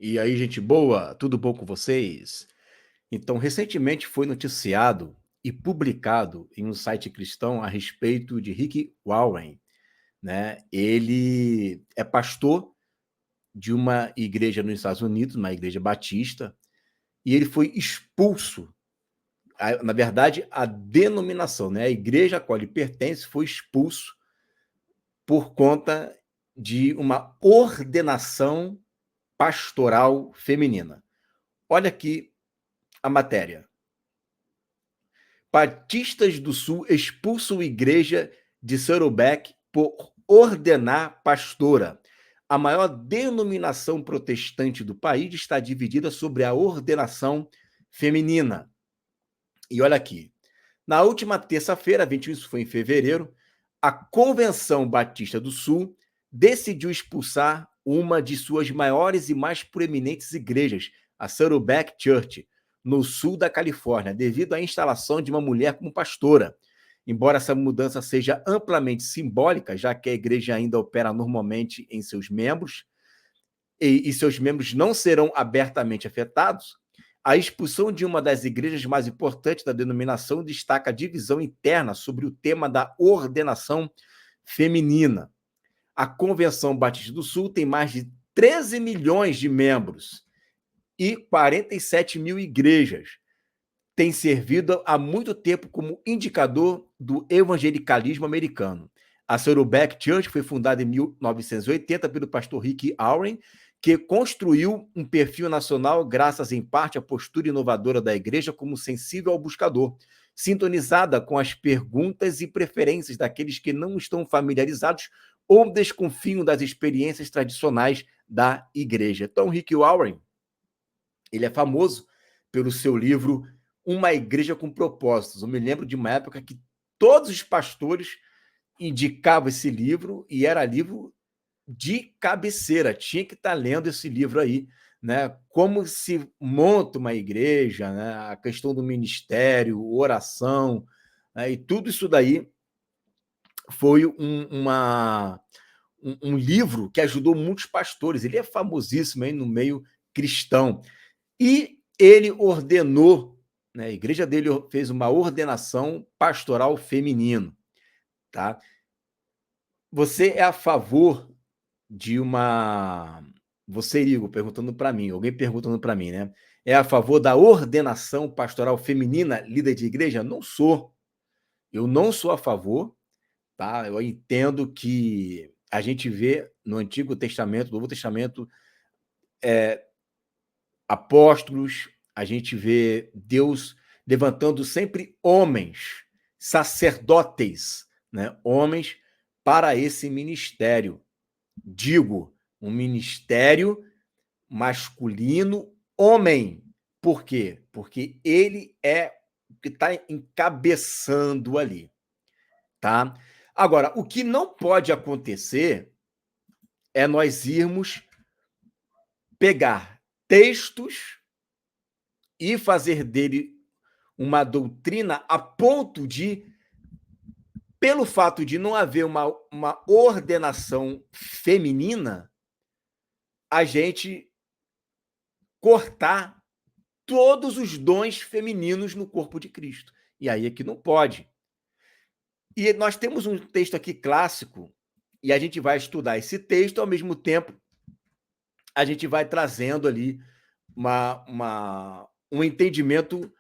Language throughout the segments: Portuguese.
E aí, gente boa, tudo bom com vocês? Então, recentemente foi noticiado e publicado em um site cristão a respeito de Rick Warren, né? Ele é pastor de uma igreja nos Estados Unidos, uma igreja batista, e ele foi expulso. Na verdade, a denominação, né? A igreja a qual ele pertence foi expulso por conta de uma ordenação pastoral feminina. Olha aqui a matéria. Batistas do Sul expulsam igreja de Saddleback por ordenar pastora. A maior denominação protestante do país está dividida sobre a ordenação feminina. E olha aqui. Na última terça-feira, 21, isso foi em fevereiro, a Convenção Batista do Sul decidiu expulsar uma de suas maiores e mais proeminentes igrejas, a Saddleback Church, no sul da Califórnia, devido à instalação de uma mulher como pastora. Embora essa mudança seja amplamente simbólica, já que a igreja ainda opera normalmente em seus membros, e seus membros não serão abertamente afetados, a expulsão de uma das igrejas mais importantes da denominação destaca a divisão interna sobre o tema da ordenação feminina. A Convenção Batista do Sul tem mais de 13 milhões de membros e 47 mil igrejas. Tem servido há muito tempo como indicador do evangelicalismo americano. A Saddleback Church foi fundada em 1980 pelo pastor Rick Warren, que construiu um perfil nacional graças, em parte, à postura inovadora da igreja como sensível ao buscador, sintonizada com as perguntas e preferências daqueles que não estão familiarizados ou desconfiam das experiências tradicionais da igreja. Então, Rick Warren, ele é famoso pelo seu livro Uma Igreja com Propósitos. Eu me lembro de uma época que todos os pastores indicavam esse livro e era livro de cabeceira, tinha que estar lendo esse livro aí, né? Como se monta uma igreja, né? A questão do ministério, oração, né? E tudo isso daí foi um livro que ajudou muitos pastores. Ele é famosíssimo aí no meio cristão. E ele ordenou, né? A igreja dele fez uma ordenação pastoral feminino, tá? Você é a favor de uma. Você, Igor, perguntando para mim, alguém perguntando para mim, né? É a favor da ordenação pastoral feminina líder de igreja? Não sou. Eu não sou a favor, tá? Eu entendo que a gente vê no Antigo Testamento, no Novo Testamento, apóstolos, a gente vê Deus levantando sempre homens, sacerdotes, né? Homens para esse ministério. Digo, um ministério masculino, homem. Por quê? Porque ele é o que está encabeçando ali, tá? Agora, o que não pode acontecer é nós irmos pegar textos e fazer dele uma doutrina a ponto de, pelo fato de não haver uma ordenação feminina, a gente cortar todos os dons femininos no corpo de Cristo. E aí é que não pode. E nós temos um texto aqui clássico, e a gente vai estudar esse texto, ao mesmo tempo, a gente vai trazendo ali um entendimento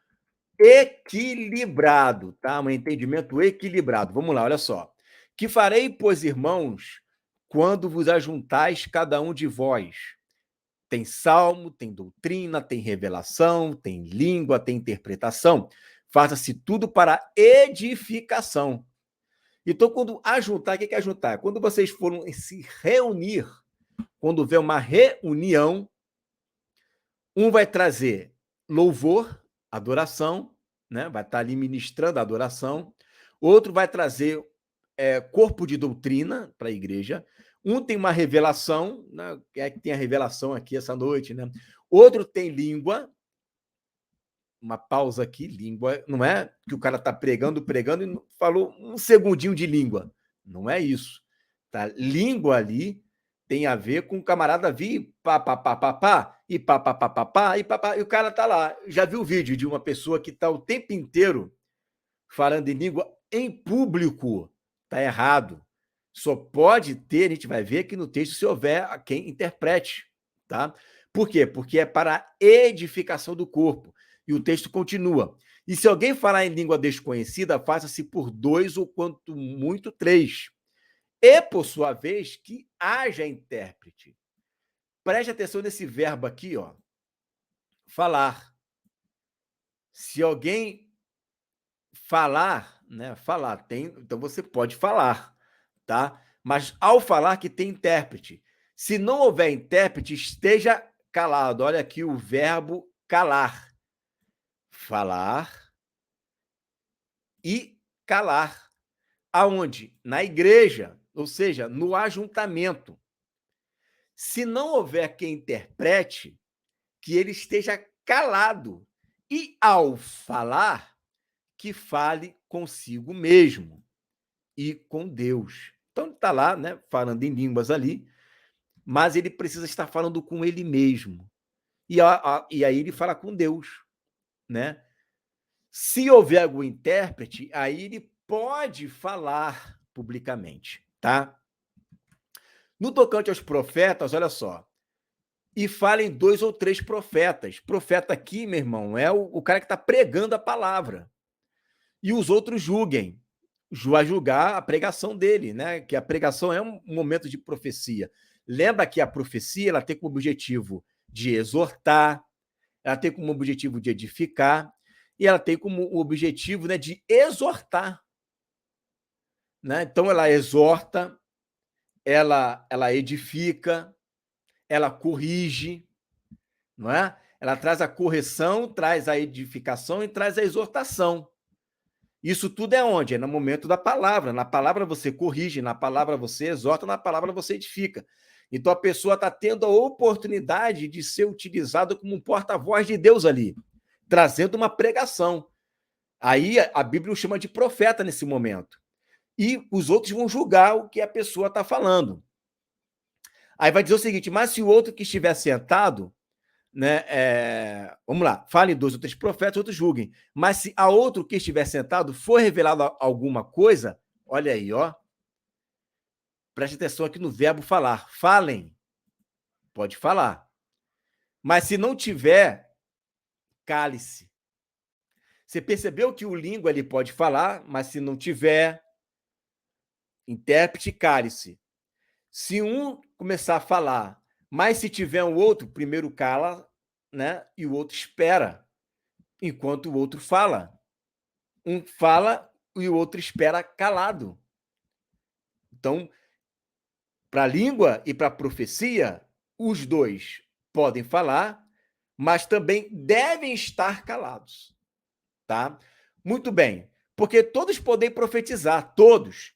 equilibrado, tá? Um entendimento equilibrado. Vamos lá, olha só. Que farei, pois, irmãos, quando vos ajuntais cada um de vós? Tem salmo, tem doutrina, tem revelação, tem língua, tem interpretação. Faça-se tudo para edificação. Então, quando ajuntar, o que é ajuntar? Quando vocês foram se reunir, quando houver uma reunião, um vai trazer louvor, adoração, né? Vai estar ali ministrando a adoração. Outro vai trazer corpo de doutrina para a igreja. Um tem uma revelação, né? É que tem a revelação aqui essa noite, né? Outro tem língua. Uma pausa aqui, língua. Não é que o cara está pregando e falou um segundinho de língua. Não é isso. Tá? Língua ali tem a ver com o camarada vir pá, pá, pá, pá, pá, e pá, pá, pá, pá, pá, e pá, pá, e o cara tá lá. Já viu o vídeo de uma pessoa que tá o tempo inteiro falando em língua em público? Tá errado. Só pode ter, a gente vai ver aqui no texto, se houver a quem interprete, tá? Por quê? Porque é para a edificação do corpo. E o texto continua. E se alguém falar em língua desconhecida, faça-se por 2 ou quanto muito 3. E, por sua vez, que haja intérprete. Preste atenção nesse verbo aqui, ó. Falar. Se alguém falar, né? Falar, tem, então você pode falar, tá? Mas ao falar que tem intérprete. Se não houver intérprete, esteja calado. Olha aqui o verbo calar. Falar e calar. Aonde? Na igreja, ou seja, no ajuntamento. Se não houver quem interprete, que ele esteja calado. E ao falar, que fale consigo mesmo e com Deus. Então ele está lá, né, falando em línguas ali, mas ele precisa estar falando com ele mesmo. E aí ele fala com Deus, né? Se houver algum intérprete, aí ele pode falar publicamente, tá? No tocante aos profetas, olha só. E falem 2 ou 3 profetas. Profeta aqui, meu irmão, é o cara que está pregando a palavra. E os outros julguem. Vai julgar a pregação dele, né? Que a pregação é um momento de profecia. Lembra que a profecia ela tem como objetivo de exortar, ela tem como objetivo de edificar, e ela tem como objetivo, né, de exortar. Né? Então, ela exorta, ela edifica, ela corrige, não é? Ela traz a correção, traz a edificação e traz a exortação. Isso tudo é onde? É no momento da palavra. Na palavra você corrige, na palavra você exorta, na palavra você edifica. Então a pessoa está tendo a oportunidade de ser utilizada como um porta-voz de Deus ali, trazendo uma pregação. Aí a Bíblia o chama de profeta nesse momento. E os outros vão julgar o que a pessoa está falando. Aí vai dizer o seguinte: mas se o outro que estiver sentado, né, vamos lá, fale 2 ou 3 profetas, outros julguem. Mas se a outro que estiver sentado for revelado alguma coisa, olha aí, ó. Preste atenção aqui no verbo falar. Falem. Pode falar. Mas se não tiver, cale-se. Você percebeu que o língua ele pode falar, mas se não tiver, intérprete, cale-se. Se um começar a falar, mas se tiver um outro, primeiro cala, né? E o outro espera, enquanto o outro fala. Um fala e o outro espera calado. Então, para a língua e para a profecia, os dois podem falar, mas também devem estar calados, tá? Muito bem, porque todos podem profetizar, todos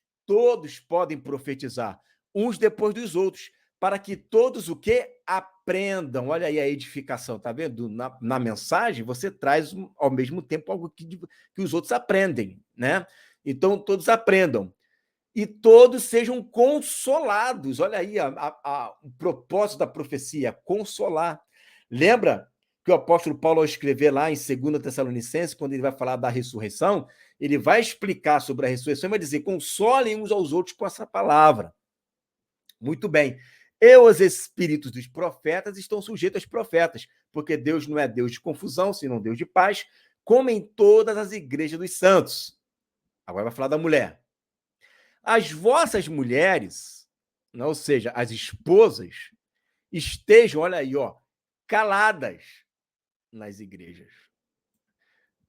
podem profetizar, uns depois dos outros, para que todos o que aprendam. Olha aí a edificação, tá vendo? Na mensagem você traz ao mesmo tempo algo que os outros aprendem, né? Então todos aprendam e todos sejam consolados. Olha aí o propósito da profecia, consolar. Lembra que o apóstolo Paulo, ao escrever lá em 2 Tessalonicenses, quando ele vai falar da ressurreição, ele vai explicar sobre a ressurreição e vai dizer: consolem uns aos outros com essa palavra. Muito bem. E os espíritos dos profetas estão sujeitos aos profetas, porque Deus não é Deus de confusão, senão Deus de paz, como em todas as igrejas dos santos. Agora vai falar da mulher. As vossas mulheres, ou seja, as esposas, estejam, olha aí, ó, caladas nas igrejas.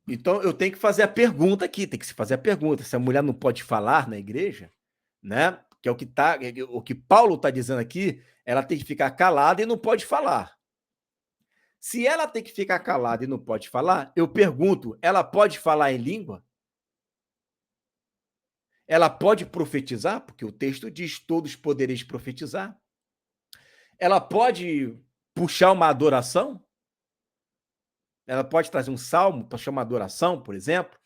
Então, eu tenho que fazer a pergunta aqui, tem que se fazer a pergunta, se a mulher não pode falar na igreja, né? Que é o que Paulo está dizendo aqui, ela tem que ficar calada e não pode falar. Se ela tem que ficar calada e não pode falar, eu pergunto, ela pode falar em língua? Ela pode profetizar? Porque o texto diz: todos podereis profetizar. Ela pode puxar uma adoração? Ela pode trazer um salmo para chamar adoração, por exemplo?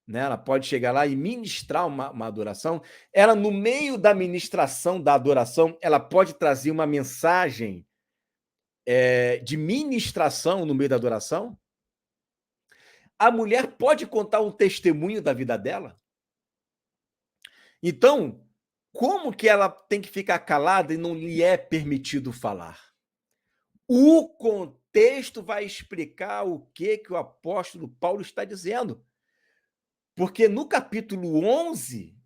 né? Ela pode chegar lá e ministrar uma adoração. Ela, no meio da ministração da adoração, ela pode trazer uma mensagem de ministração no meio da adoração. A mulher pode contar um testemunho da vida dela. Então, como que ela tem que ficar calada e não lhe é permitido falar? O contexto vai explicar o que o apóstolo Paulo está dizendo. Porque no capítulo 11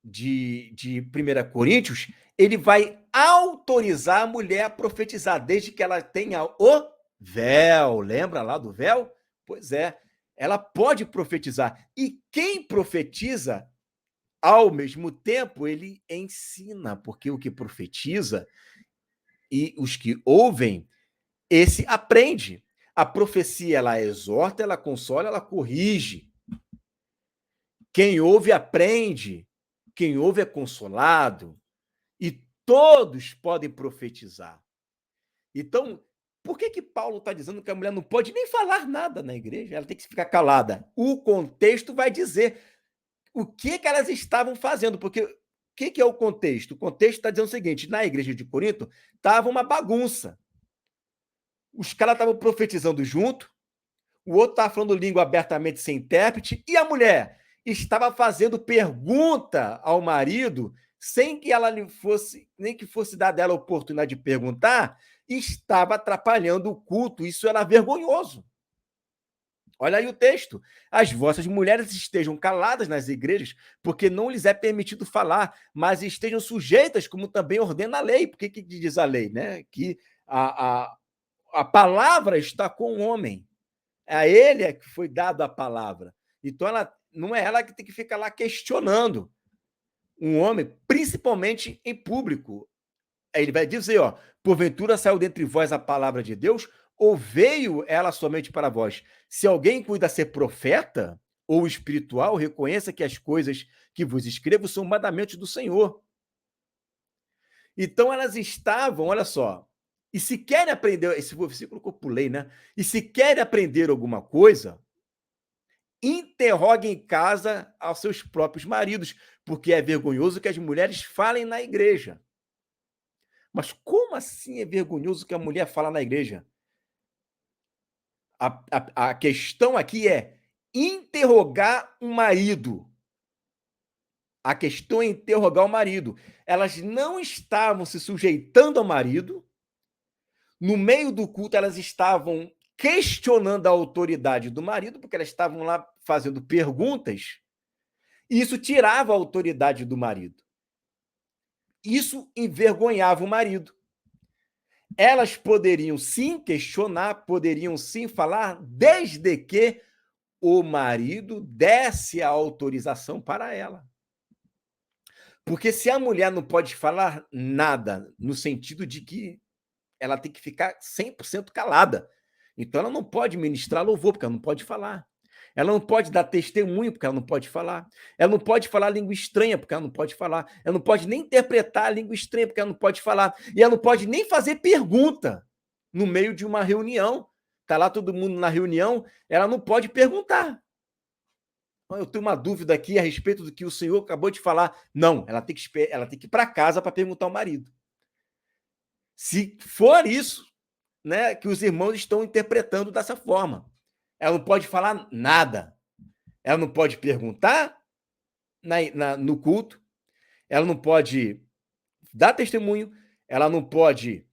de 1 Coríntios, ele vai autorizar a mulher a profetizar, desde que ela tenha o véu. Lembra lá do véu? Pois é, ela pode profetizar. E quem profetiza, ao mesmo tempo, ele ensina, porque o que profetiza e os que ouvem, esse aprende. A profecia, ela exorta, ela consola, ela corrige. Quem ouve, aprende. Quem ouve é consolado. E todos podem profetizar. Então, por que Paulo está dizendo que a mulher não pode nem falar nada na igreja? Ela tem que ficar calada. O contexto vai dizer o que elas estavam fazendo, porque o que é o contexto? O contexto está dizendo o seguinte: na igreja de Corinto estava uma bagunça. Os caras estavam profetizando junto, o outro estava falando língua abertamente sem intérprete, e a mulher estava fazendo pergunta ao marido, sem que ela fosse, nem que fosse dada ela a oportunidade de perguntar, estava atrapalhando o culto. Isso era vergonhoso. Olha aí o texto. As vossas mulheres estejam caladas nas igrejas, porque não lhes é permitido falar, mas estejam sujeitas, como também ordena a lei. Por que diz a lei? Né? Que a palavra está com o homem. A ele é que foi dada a palavra. Então, não é ela que tem que ficar lá questionando um homem, principalmente em público. Aí ele vai dizer, porventura saiu dentre vós a palavra de Deus, ou veio ela somente para vós? Se alguém cuida ser profeta ou espiritual, reconheça que as coisas que vos escrevo são mandamentos do Senhor. Então, elas estavam, olha só, e se querem aprender, esse versículo que eu pulei, né? E se querem aprender alguma coisa, interroguem em casa aos seus próprios maridos, porque é vergonhoso que as mulheres falem na igreja. Mas como assim é vergonhoso que a mulher fala na igreja? A questão aqui é interrogar o marido. A questão é interrogar o marido. Elas não estavam se sujeitando ao marido. No meio do culto, elas estavam questionando a autoridade do marido, porque elas estavam lá fazendo perguntas. E isso tirava a autoridade do marido. Isso envergonhava o marido. Elas poderiam sim questionar, poderiam sim falar, desde que o marido desse a autorização para ela. Porque se a mulher não pode falar nada, no sentido de que ela tem que ficar 100% calada. Então, ela não pode ministrar louvor, porque ela não pode falar. Ela não pode dar testemunho, porque ela não pode falar. Ela não pode falar língua estranha, porque ela não pode falar. Ela não pode nem interpretar a língua estranha, porque ela não pode falar. E ela não pode nem fazer pergunta no meio de uma reunião. Está lá todo mundo na reunião, ela não pode perguntar. Eu tenho uma dúvida aqui a respeito do que o senhor acabou de falar. Não, ela tem que ir para casa para perguntar ao marido. Se for isso, né, que os irmãos estão interpretando dessa forma. Ela não pode falar nada. Ela não pode perguntar no culto. Ela não pode dar testemunho. Ela não pode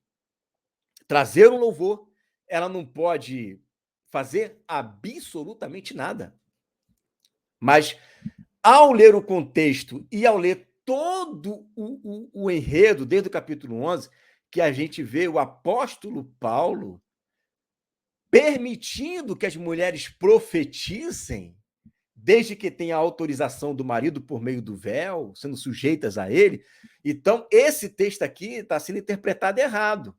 trazer um louvor. Ela não pode fazer absolutamente nada. Mas, ao ler o contexto e ao ler todo o enredo, desde o capítulo 11, que a gente vê o apóstolo Paulo permitindo que as mulheres profetizem, desde que tenha a autorização do marido por meio do véu, sendo sujeitas a ele. Então, esse texto aqui está sendo interpretado errado.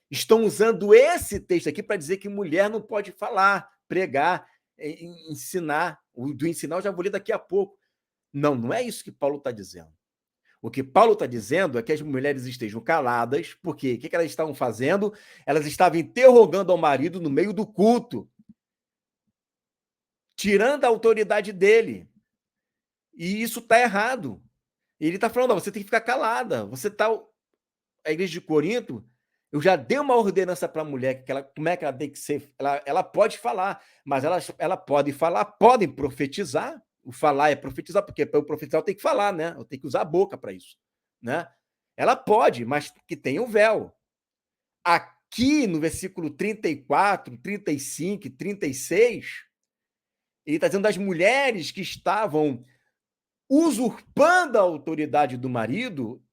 Estão usando esse texto aqui para dizer que mulher não pode falar, pregar, ensinar. O do ensinar eu já vou ler daqui a pouco. Não, não é isso que Paulo está dizendo. O que Paulo está dizendo é que as mulheres estejam caladas, porque o que elas estavam fazendo? Elas estavam interrogando ao marido no meio do culto. tirando a autoridade dele. E isso está errado. Ele está falando, você tem que ficar calada. Você está... A igreja de Corinto, eu já dei uma ordenança para a mulher, que ela, como é que ela tem que ser. Ela pode falar, mas ela pode falar, podem profetizar. O falar é profetizar, porque para eu profetizar eu tenho que falar, né? Eu tenho que usar a boca para isso, né? Ela pode, mas que tenha o véu. Aqui no versículo 34, 35 e 36, ele está dizendo das mulheres que estavam usurpando a autoridade do marido,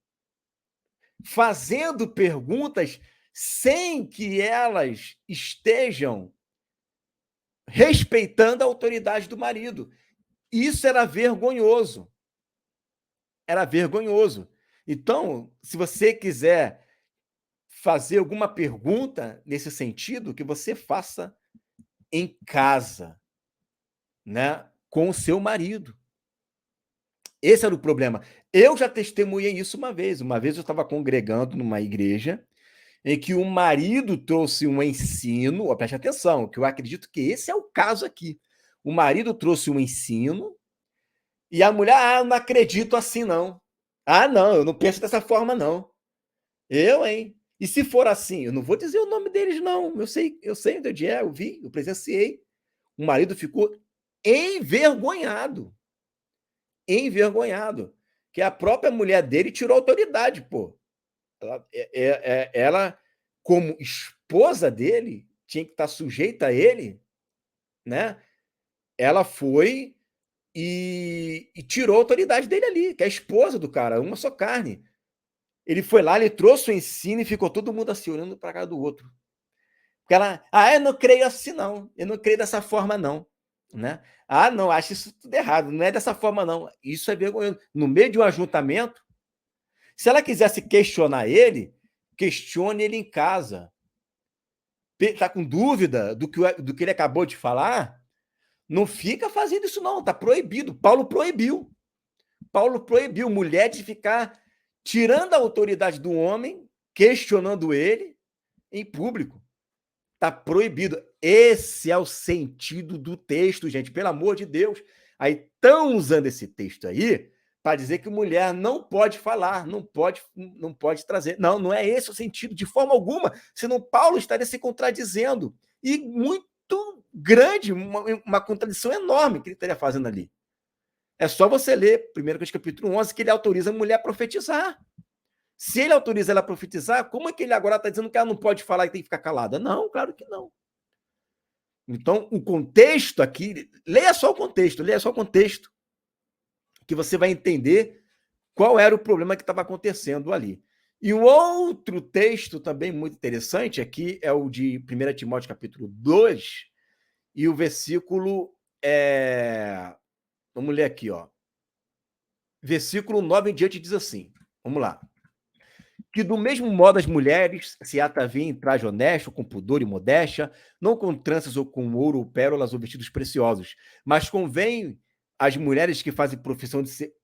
fazendo perguntas sem que elas estejam respeitando a autoridade do marido. Isso era vergonhoso. Era vergonhoso. Então, se você quiser fazer alguma pergunta nesse sentido, que você faça em casa, né, com o seu marido. Esse era o problema. Eu já testemunhei isso uma vez. Uma vez eu estava congregando numa igreja em que o marido trouxe um ensino, ó, preste atenção, que eu acredito que esse é o caso aqui. O marido trouxe um ensino e a mulher, não acredito assim, não. Não, eu não penso dessa forma, não. Hein? E se for assim, eu não vou dizer o nome deles, não. Eu sei onde é, eu vi, eu presenciei. O marido ficou envergonhado. Envergonhado. Que a própria mulher dele tirou a autoridade, pô. Ela, como esposa dele, tinha que estar sujeita a ele, né? Ela foi e tirou a autoridade dele ali, que é a esposa do cara, uma só carne. Ele foi lá, ele trouxe o ensino e ficou todo mundo assim, olhando para a cara do outro. Porque ela, eu não creio assim, não. Eu não creio dessa forma, não. Né? Não, acho isso tudo errado. Não é dessa forma, não. Isso é vergonhoso. No meio de um ajuntamento, se ela quisesse questionar ele, questione ele em casa. Está com dúvida do que ele acabou de falar? Não fica fazendo isso, não. Está proibido. Paulo proibiu. Paulo proibiu mulher de ficar tirando a autoridade do homem, questionando ele em público. Está proibido. Esse é o sentido do texto, gente. Pelo amor de Deus. Aí estão usando esse texto aí para dizer que mulher não pode falar, não pode trazer. Não, não é esse o sentido, de forma alguma. Senão Paulo estaria se contradizendo. E muito grande, uma contradição enorme que ele estaria fazendo ali. É só você ler 1 Coríntios capítulo 11, que ele autoriza a mulher a profetizar. Se ele autoriza ela a profetizar, como é que ele agora está dizendo que ela não pode falar e tem que ficar calada? Não, claro que não. Então, o contexto aqui, leia só o contexto, que você vai entender qual era o problema que estava acontecendo ali. E o outro texto também muito interessante aqui é o de 1 Timóteo capítulo 2, e o versículo vamos ler aqui, ó. Versículo 9 em diante diz assim, vamos lá. Que do mesmo modo as mulheres se ataviem em traje honesto, com pudor e modéstia, não com tranças ou com ouro ou pérolas ou vestidos preciosos, mas convém as mulheres que fazem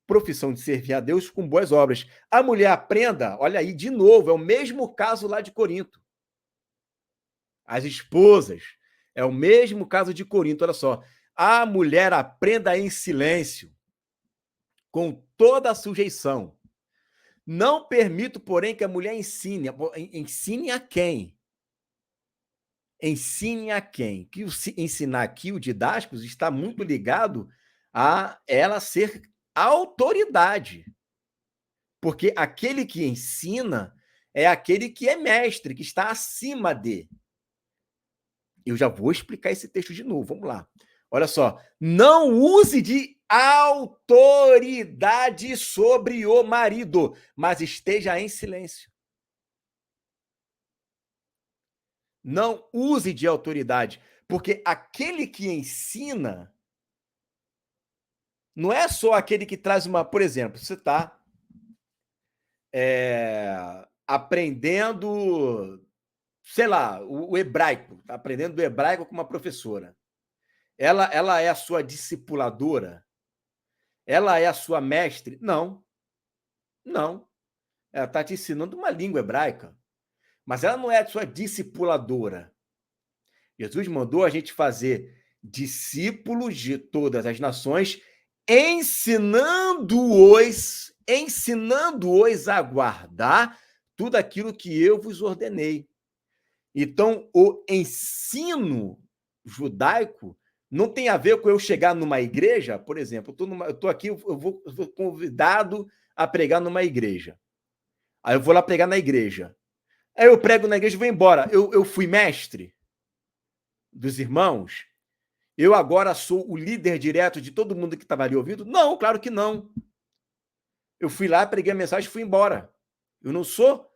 profissão de servir a Deus com boas obras. A mulher aprenda, olha aí, de novo, é o mesmo caso lá de Corinto. As esposas, é o mesmo caso de Corinto, olha só. A mulher aprenda em silêncio, com toda a sujeição. Não permito, porém, que a mulher ensine. Ensine a quem? Ensine a quem? Que ensinar aqui, o didático, está muito ligado a ela ser autoridade. Porque aquele que ensina é aquele que é mestre, que está acima de. Eu já vou explicar esse texto de novo. Vamos lá. Olha só. Não use de autoridade sobre o marido, mas esteja em silêncio. Não use de autoridade, porque aquele que ensina não é só aquele que traz uma... Por exemplo, você está aprendendo, sei lá, o hebraico, está aprendendo o hebraico com uma professora. Ela é a sua discipuladora? Ela é a sua mestre? Não. Não. Ela está te ensinando uma língua hebraica, mas ela não é a sua discipuladora. Jesus mandou a gente fazer discípulos de todas as nações, ensinando-os a guardar tudo aquilo que eu vos ordenei. Então, o ensino judaico não tem a ver com eu chegar numa igreja, por exemplo, eu estou aqui, eu vou convidado a pregar numa igreja. Aí eu vou lá pregar na igreja. Aí eu prego na igreja e vou embora. Eu fui mestre dos irmãos? Eu agora sou o líder direto de todo mundo que estava ali ouvindo? Não, claro que não. Eu fui lá, preguei a mensagem e fui embora. Eu não sou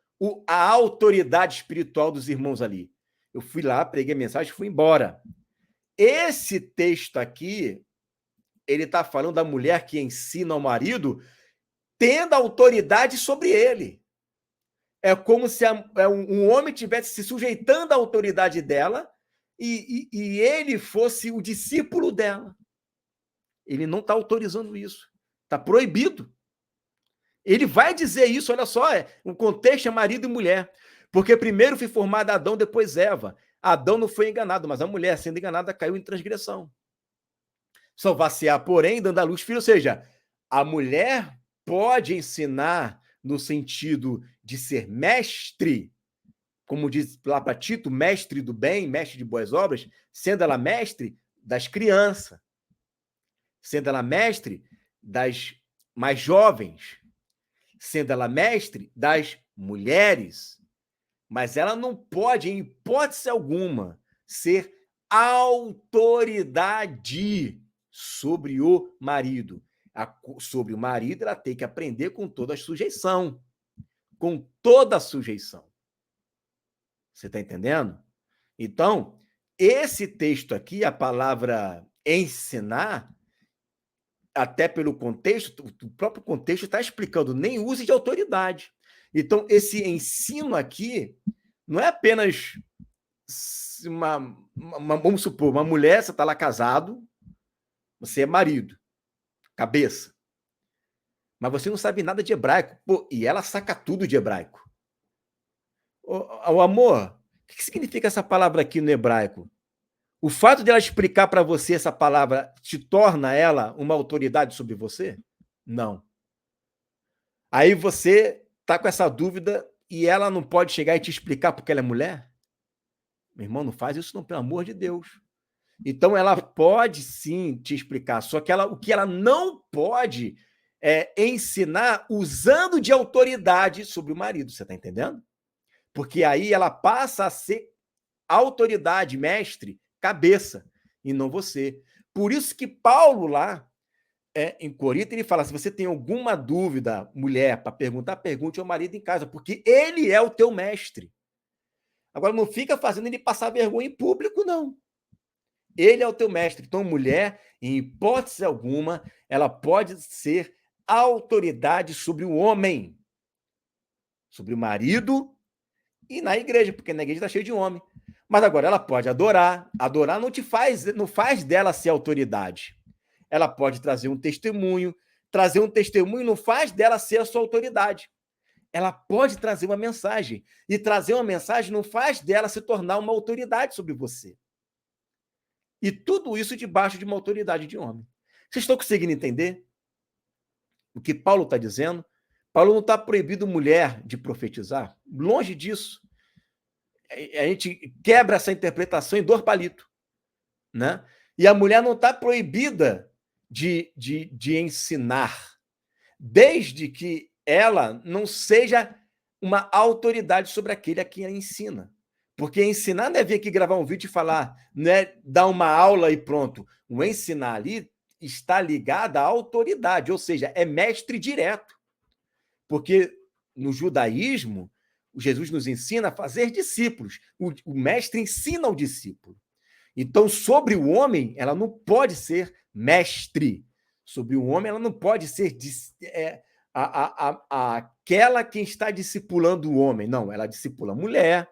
a autoridade espiritual dos irmãos ali. Eu fui lá, preguei a mensagem e fui embora. Esse texto aqui, ele está falando da mulher que ensina ao marido tendo autoridade sobre ele. É como se um homem estivesse se sujeitando à autoridade dela e ele fosse o discípulo dela. Ele não está autorizando isso. Está proibido. Ele vai dizer isso, olha só, o contexto é marido e mulher. Porque primeiro foi formado Adão, depois Eva. Adão não foi enganado, mas a mulher, sendo enganada, caiu em transgressão. Salvar-se-á, porém, dando à luz filho. Ou seja, a mulher pode ensinar no sentido de ser mestre, como diz lá para Tito, mestre do bem, mestre de boas obras, sendo ela mestre das crianças, sendo ela mestre das mais jovens, sendo ela mestre das mulheres, mas ela não pode, em hipótese alguma, ser autoridade sobre o marido. Sobre o marido, ela tem que aprender com toda a sujeição. Com toda a sujeição. Você está entendendo? Então, esse texto aqui, a palavra ensinar, até pelo contexto, o próprio contexto está explicando, nem use de autoridade. Então, esse ensino aqui não é apenas vamos supor, uma mulher, você está lá casado, você é marido, cabeça, mas você não sabe nada de hebraico. Pô, e ela saca tudo de hebraico. O amor, o que significa essa palavra aqui no hebraico? O fato de ela explicar para você essa palavra te torna ela uma autoridade sobre você? Não. Aí você está com essa dúvida e ela não pode chegar e te explicar porque ela é mulher? Meu irmão, não faz isso não, pelo amor de Deus. Então, ela pode sim te explicar, só que o que ela não pode é ensinar usando de autoridade sobre o marido, você está entendendo? Porque aí ela passa a ser autoridade, mestre, cabeça, e não você. Por isso que Paulo lá em Corinto, ele fala, se você tem alguma dúvida, mulher, para perguntar, pergunte ao marido em casa, porque ele é o teu mestre. Agora, não fica fazendo ele passar vergonha em público, não. Ele é o teu mestre. Então, mulher, em hipótese alguma, ela pode ser autoridade sobre o homem, sobre o marido e na igreja, porque na igreja está cheio de homem. Mas agora ela pode adorar. Adorar não faz dela ser autoridade. Ela pode trazer um testemunho. Trazer um testemunho não faz dela ser a sua autoridade. Ela pode trazer uma mensagem. E trazer uma mensagem não faz dela se tornar uma autoridade sobre você. E tudo isso debaixo de uma autoridade de homem. Vocês estão conseguindo entender o que Paulo está dizendo? Paulo não está proibindo mulher de profetizar. Longe disso. A gente quebra essa interpretação em 2 palitos. Né? E a mulher não está proibida de ensinar, desde que ela não seja uma autoridade sobre aquele a quem ela ensina. Porque ensinar não é vir aqui gravar um vídeo e falar, não é dar uma aula e pronto. O ensinar ali está ligado à autoridade, ou seja, é mestre direto. Porque no judaísmo, Jesus nos ensina a fazer discípulos. O mestre ensina ao discípulo. Então, sobre o homem, ela não pode ser mestre. Sobre o homem, ela não pode ser aquela quem está discipulando o homem. Não, ela discipula a mulher,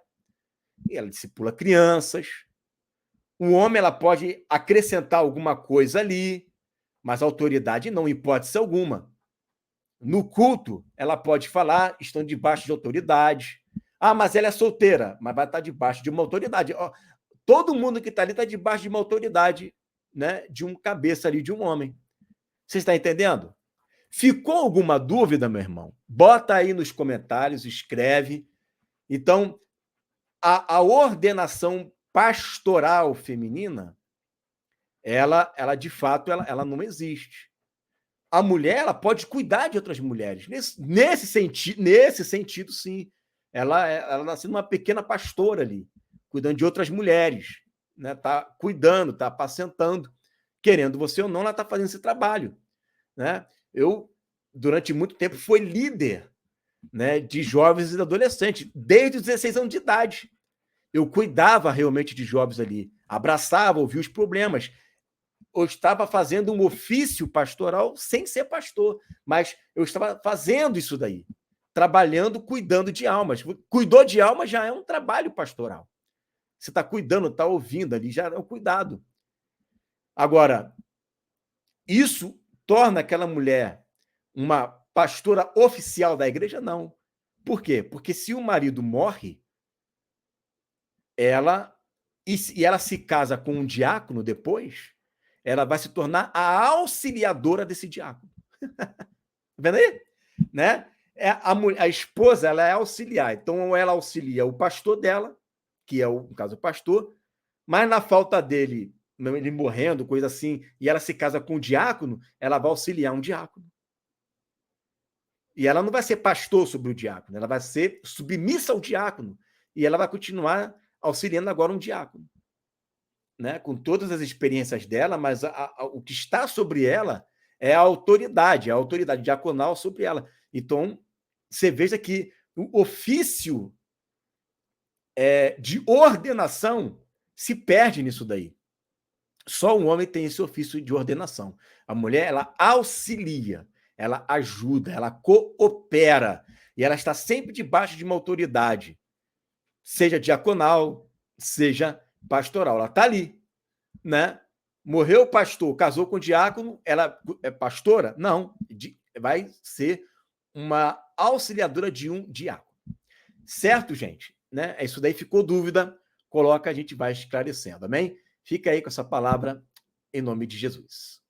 ela discipula crianças. O homem, ela pode acrescentar alguma coisa ali, mas a autoridade não, hipótese alguma. No culto, ela pode falar, estão debaixo de autoridade. Ah, mas ela é solteira, mas vai estar debaixo de uma autoridade. Todo mundo que está ali está debaixo de uma autoridade né, de um cabeça ali de um homem. Você está entendendo? Ficou alguma dúvida, meu irmão? Bota aí nos comentários, escreve. Então, a ordenação pastoral feminina, ela de fato, ela não existe. A mulher, ela pode cuidar de outras mulheres. Nesse sentido, sim. Ela nasceu uma pequena pastora ali, cuidando de outras mulheres, né? Tá cuidando, tá apacentando, querendo você ou não, ela está fazendo esse trabalho, né? Eu, durante muito tempo, fui líder, né, de jovens e adolescentes, desde os 16 anos de idade. Eu cuidava realmente de jovens ali, abraçava, ouvia os problemas. Eu estava fazendo um ofício pastoral sem ser pastor, mas eu estava fazendo isso daí, trabalhando, cuidando de almas. Cuidou de almas já é um trabalho pastoral. Você está cuidando, está ouvindo ali, já é um cuidado. Agora, isso torna aquela mulher uma pastora oficial da igreja? Não. Por quê? Porque se o marido morre, ela se casa com um diácono depois, ela vai se tornar a auxiliadora desse diácono. Tá vendo aí? Né? A esposa, ela é auxiliar. Então, ela auxilia o pastor dela, que é, no caso, o pastor, mas na falta dele, ele morrendo, coisa assim, e ela se casa com um diácono, ela vai auxiliar um diácono. E ela não vai ser pastor sobre o diácono, ela vai ser submissa ao diácono. E ela vai continuar auxiliando agora um diácono, né? Com todas as experiências dela, mas o que está sobre ela é a autoridade diaconal sobre ela. Então, você veja que o ofício de ordenação se perde nisso daí. Só um homem tem esse ofício de ordenação. A mulher, ela auxilia, ela ajuda, ela coopera, e ela está sempre debaixo de uma autoridade, seja diaconal, seja pastoral. Ela está ali, né? Morreu o pastor, casou com o diácono, ela é pastora? Não, vai ser uma auxiliadora de um diácono. Certo, gente? Né? Isso daí ficou dúvida, coloca, a gente vai esclarecendo, amém? Fica aí com essa palavra em nome de Jesus.